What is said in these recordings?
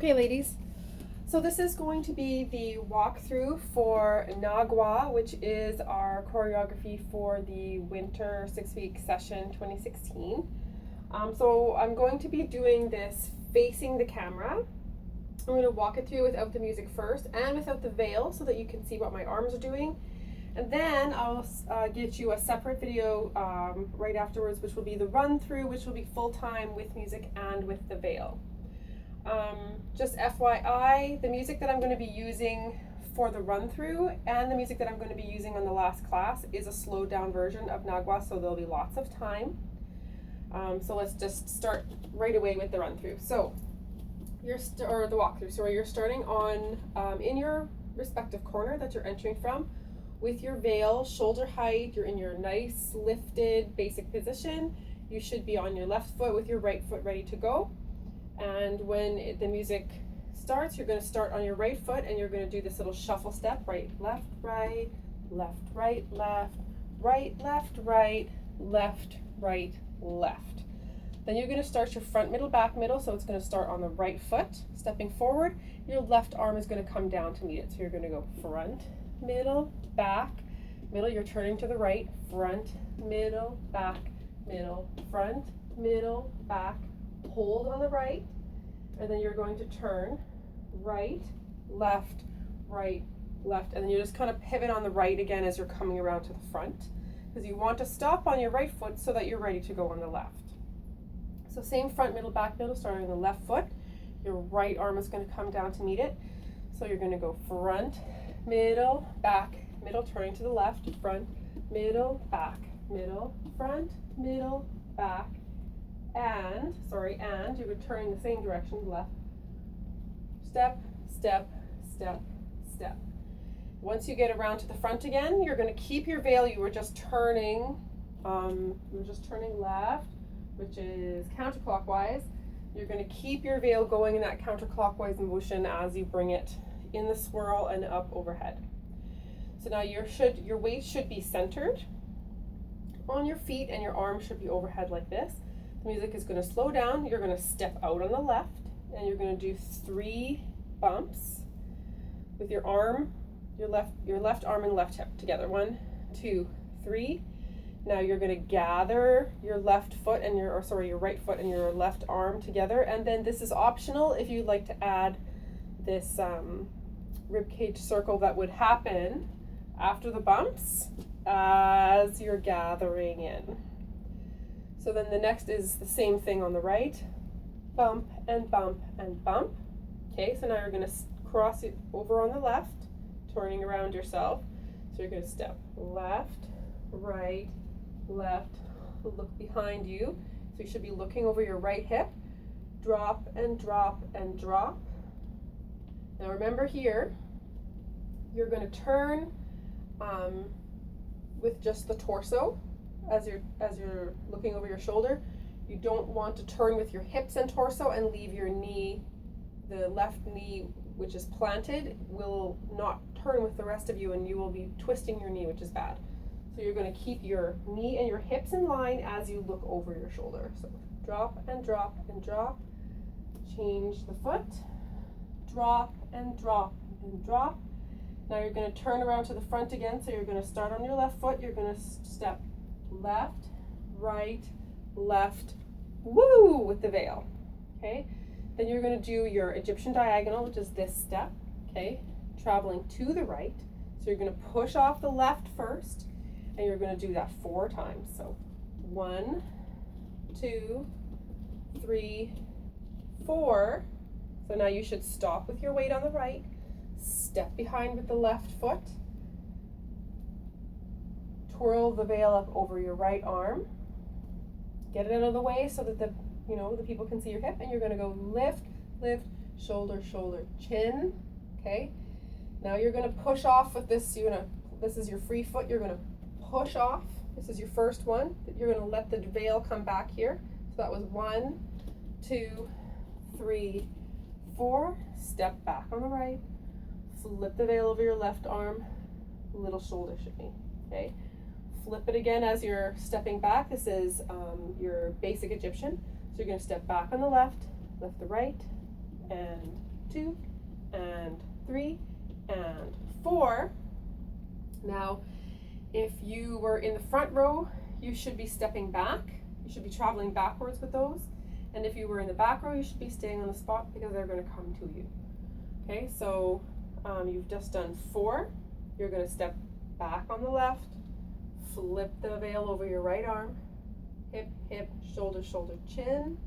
Okay, ladies, so this is going to be the walkthrough for Nagwa, which is our choreography for the winter 6-week session 2016. So I'm going to be doing this facing the camera. I'm going to walk it through without the music first and without the veil so that you can see what my arms are doing. And then I'll get you a separate video right afterwards, which will be the run through, which will be full time with music and with the veil. Just FYI, the music that I'm going to be using for the run through and the music that I'm going to be using on the last class is a slowed down version of Nagwa, so there'll be lots of time. So let's just start right away with the run through. So or the walkthrough. So you're starting on in your respective corner that you're entering from with your veil, shoulder height. You're in your nice lifted basic position. You should be on your left foot with your right foot ready to go. And when the music starts, you're going to start on your right foot and you're going to do this little shuffle step, right, left, right, left, right, left, right, left, right, left, right, left. Then you're going to start your front, middle, back, middle. So it's going to start on the right foot, stepping forward. Your left arm is going to come down to meet it. So you're going to go front, middle, back, middle. You're turning to the right, front, middle, back, middle, front, middle, back. Hold on the right, and then you're going to turn right, left, and then you just kind of pivot on the right again as you're coming around to the front, because you want to stop on your right foot so that you're ready to go on the left. So same front, middle, back, middle, starting on the left foot. Your right arm is going to come down to meet it. So you're going to go front, middle, back, middle, turning to the left, front, middle, back, middle, front, middle, back, and you're turning the same direction, left, step, step, step, step. Once you get around to the front again, you're going to keep your veil. You were just turning left, which is counterclockwise. You're going to keep your veil going in that counterclockwise motion as you bring it in the swirl and up overhead. So now your weight should be centered on your feet and your arm should be overhead like this. The music is going to slow down. You're going to step out on the left and you're going to do 3 bumps with your arm, your left arm and left hip together. 1, 2, 3. Now you're going to gather your right foot and your left arm together, and then this is optional if you'd like to add this ribcage circle that would happen after the bumps as you're gathering in. So then the next is the same thing on the right, bump and bump and bump. Okay, so now you're going to cross it over on the left, turning around yourself. So you're going to step left, right, left, look behind you. So you should be looking over your right hip, drop and drop and drop. Now remember here, you're going to turn with just the torso. As you're looking over your shoulder, you don't want to turn with your hips and torso and leave your knee, the left knee, which is planted, will not turn with the rest of you and you will be twisting your knee, which is bad. So you're going to keep your knee and your hips in line as you look over your shoulder. So drop and drop and drop, change the foot, drop and drop and drop. Now you're going to turn around to the front again, so you're going to start on your left foot, you're going to step left, right, left, woo, with the veil, okay? Then you're going to do your Egyptian diagonal, which is this step, okay? Traveling to the right. So you're going to push off the left first, and you're going to do that 4 times. So 1, 2, 3, 4. So now you should stop with your weight on the right, step behind with the left foot, twirl the veil up over your right arm, get it out of the way so that the people can see your hip, and you're going to go lift, lift, shoulder, shoulder, chin. Okay, now you're going to push off with this. This is your free foot. You're going to push off. This is your first one. You're going to let the veil come back here. So that was 1, 2, 3, 4. Step back on the right, flip the veil over your left arm, little shoulder shimmy. Okay. Flip it again as you're stepping back. This is your basic Egyptian. So you're going to step back on the left, lift the right, and 2, and 3, and 4. Now, if you were in the front row, you should be stepping back. You should be traveling backwards with those. And if you were in the back row, you should be staying on the spot because they're going to come to you. Okay, so you've just done 4. You're going to step back on the left, flip the veil over your right arm, hip, hip, shoulder, shoulder, chin.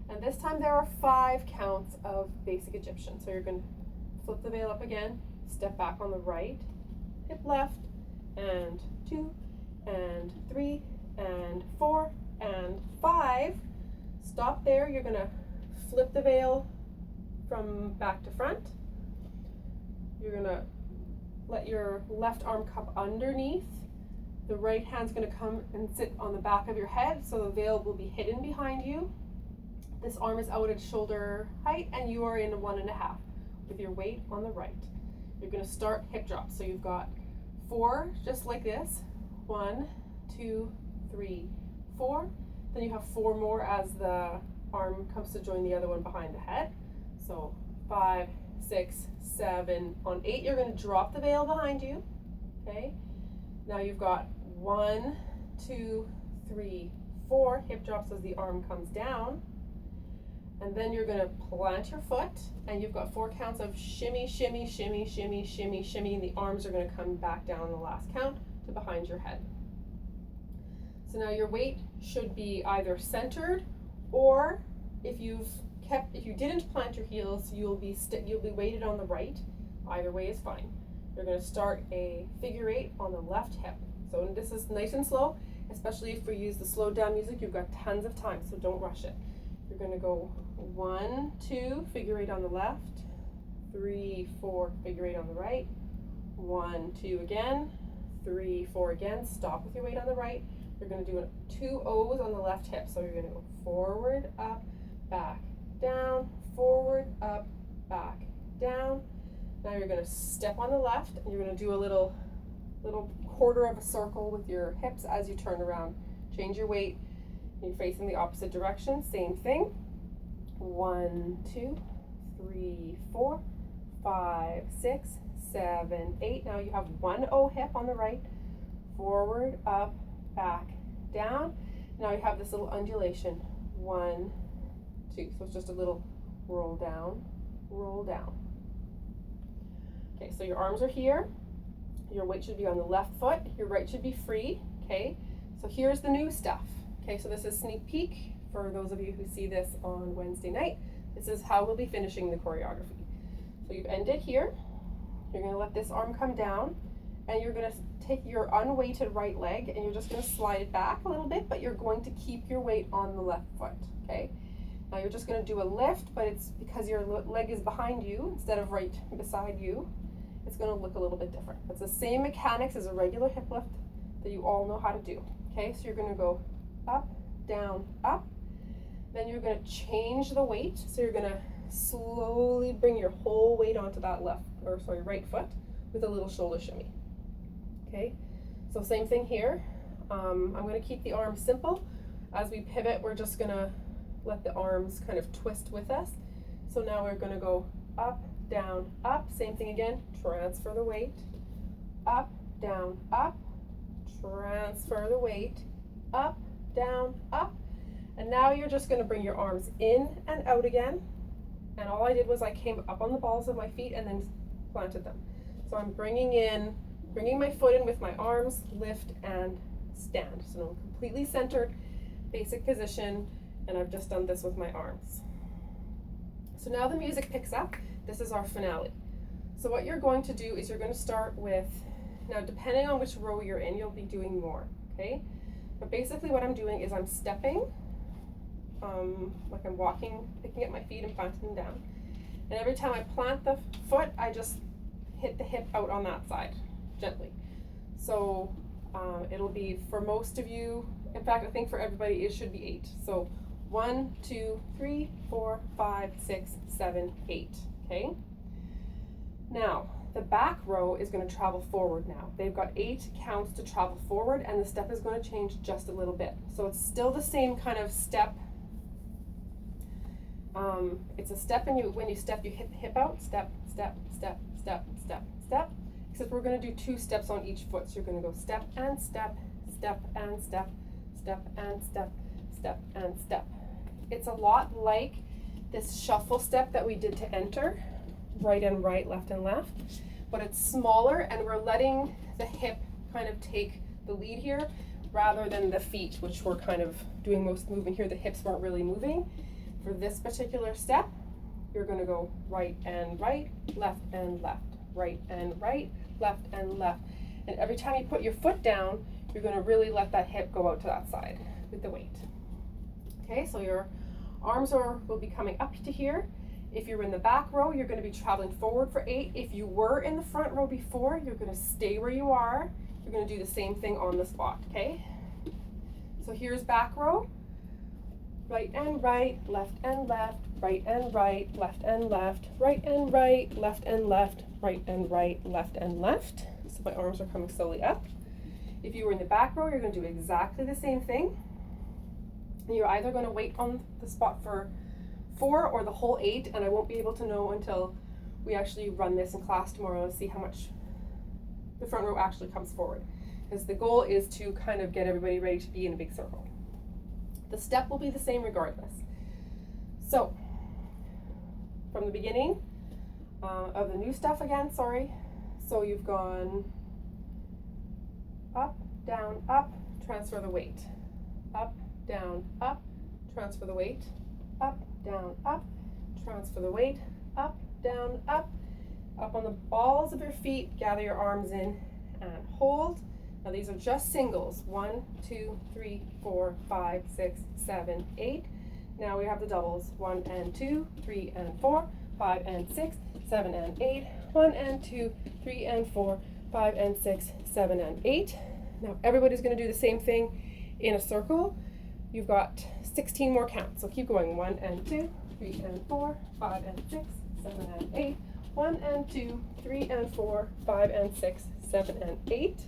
And this time there are 5 counts of basic Egyptian. So you're going to flip the veil up again, step back on the right, hip left, and 2, and 3, and 4, and 5. Stop there. You're going to flip the veil from back to front. You're going to let your left arm cup underneath. The right hand's going to come and sit on the back of your head, so the veil will be hidden behind you. This arm is out at shoulder height, and you are in 1.5 with your weight on the right. You're going to start hip drops. So you've got 4 just like this. 1, 2, 3, 4. Then you have 4 more as the arm comes to join the other one behind the head. So 5, 6, 7. On 8, you're going to drop the veil behind you. Okay. Now you've got 1, 2, 3, 4 hip drops as the arm comes down. And then you're going to plant your foot, and you've got 4 counts of shimmy, shimmy, shimmy, shimmy, shimmy, shimmy, and the arms are going to come back down the last count to behind your head. So now your weight should be either centered, or if you didn't plant your heels, you'll be weighted on the right. Either way is fine. You're going to start a figure 8 on the left hip. So this is nice and slow, especially if we use the slowed down music. You've got tons of time, so don't rush it. You're going to go 1, 2, figure 8 on the left, 3, 4, figure 8 on the right, 1, 2 again, 3, 4 again. Stop with your weight on the right. You're going to do 2 O's on the left hip. So you're going to go forward, up, back, down, forward, up, back, down. Now you're going to step on the left, and you're going to do a little quarter of a circle with your hips as you turn around. Change your weight. You're facing the opposite direction. Same thing. 1, 2, 3, 4, 5, 6, 7, 8. Now you have 1 O hip on the right. Forward, up, back, down. Now you have this little undulation. 1, 2. So it's just a little roll down, roll down. Okay, so your arms are here. Your weight should be on the left foot. Your right should be free. Okay, so here's the new stuff. Okay, so this is sneak peek for those of you who see this on Wednesday night. This is how we'll be finishing the choreography. So you've ended here. You're going to let this arm come down, and you're going to take your unweighted right leg, and you're just going to slide it back a little bit, but you're going to keep your weight on the left foot. Okay, now you're just going to do a lift, but it's because your leg is behind you instead of right beside you. It's going to look a little bit different. It's the same mechanics as a regular hip lift that you all know how to do. Okay, so you're going to go up, down, up. Then you're going to change the weight. So you're going to slowly bring your whole weight onto that right foot with a little shoulder shimmy. Okay, so same thing here. I'm going to keep the arms simple. As we pivot, we're just going to let the arms kind of twist with us. So now we're going to go up, down, up. Same thing again. Transfer the weight. Up, down, up. Transfer the weight. Up, down, up. And now you're just going to bring your arms in and out again. And all I did was I came up on the balls of my feet and then planted them. So I'm bringing my foot in with my arms, lift and stand. So I'm completely centered, basic position, and I've just done this with my arms. So now the music picks up. This is our finale. So what you're going to do is you're going to start with, now depending on which row you're in, you'll be doing more, okay? But basically what I'm doing is I'm stepping, like I'm walking, picking up my feet and planting them down. And every time I plant the foot, I just hit the hip out on that side, gently. So it'll be, for most of you, in fact, I think for everybody, it should be 8. So 1, 2, 3, 4, 5, 6, 7, 8, okay? Now, the back row is going to travel forward now. They've got 8 counts to travel forward, and the step is going to change just a little bit. So it's still the same kind of step It's a step, and when you step, you hit the hip out. Step, step, step, step, step, step. Except we're going to do 2 steps on each foot. So you're going to go step and step, step and step, step and step, step and step. It's a lot like this shuffle step that we did to enter, right and right, left and left, but it's smaller, and we're letting the hip kind of take the lead here rather than the feet, which were kind of doing most movement here. The hips weren't really moving. For this particular step, you're going to go right and right, left and left, right and right, left and left. And every time you put your foot down, you're going to really let that hip go out to that side with the weight. Okay, so your arms will be coming up to here. If you're in the back row, you're going to be traveling forward for 8. If you were in the front row before, you're going to stay where you are. You're going to do the same thing on the spot, okay? So here's back row. Right and right, left and left, right and right, left and left, right and right, left and left, right and right, left and left. So my arms are coming slowly up. If you were in the back row, you're going to do exactly the same thing. And you're either going to wait on the spot for 4 or the whole 8, and I won't be able to know until we actually run this in class tomorrow and see how much the front row actually comes forward. Because the goal is to kind of get everybody ready to be in a big circle. The step will be the same regardless. So, from the beginning of the new stuff again, sorry. So you've gone up, down, up, transfer the weight. Up, down, up, transfer the weight. Up, down, up, transfer the weight. Up, down, up. Up on the balls of your feet, gather your arms in and hold. Now these are just singles. 1, 2, 3, 4, 5, 6, 7, 8. Now we have the doubles. 1 and 2, 3 and 4, 5 and 6, 7 and 8. 1 and 2, 3 and 4, 5 and 6, 7 and 8. Now everybody's going to do the same thing in a circle. You've got 16 more counts. So keep going. 1 and 2, 3 and 4, 5 and 6, 7 and 8. 1 and 2, 3 and 4, 5 and 6, 7 and 8.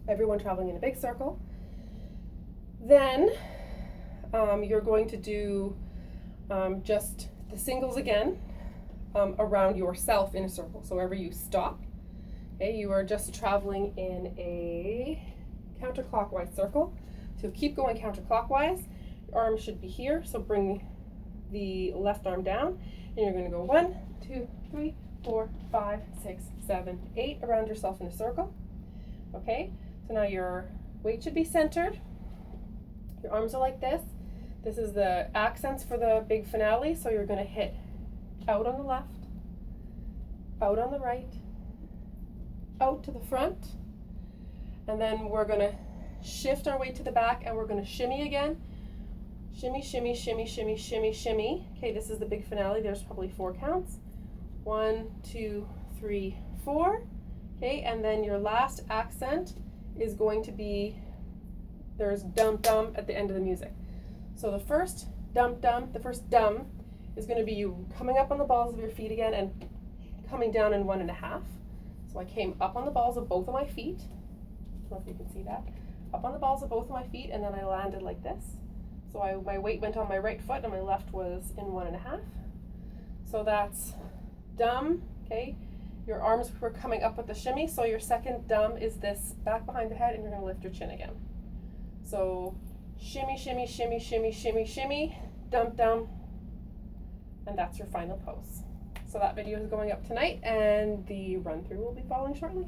Everyone traveling in a big circle. Then you're going to do just the singles again around yourself in a circle. So wherever you stop, okay, you are just traveling in a counterclockwise circle. So keep going counterclockwise. Your arm should be here, so bring the left arm down, and you're going to go 1, 2, 3, 4, 5, 6, 7, 8 around yourself in a circle. Okay, so now your weight should be centered. Your arms are like this. This is the accents for the big finale, so you're going to hit out on the left, out on the right, out to the front, and then we're going to shift our weight to the back, and we're going to shimmy again. Shimmy, shimmy, shimmy, shimmy, shimmy, shimmy. Okay, this is the big finale. There's probably 4 counts. 1, 2, 3, 4. Okay, and then your last accent is going to be, there's dum dum at the end of the music. So the first dum dum, the first dum is going to be you coming up on the balls of your feet again and coming down in 1.5. So I came up on the balls of both of my feet. I don't know if you can see that. Up on the balls of both of my feet, and then I landed like this. So my weight went on my right foot and my left was in 1.5. So that's dum, okay? Your arms were coming up with the shimmy, so your second dum is this back behind the head, and you're going to lift your chin again. So shimmy, shimmy, shimmy, shimmy, shimmy, shimmy, dum, dum, and that's your final pose. So that video is going up tonight, and the run-through will be following shortly.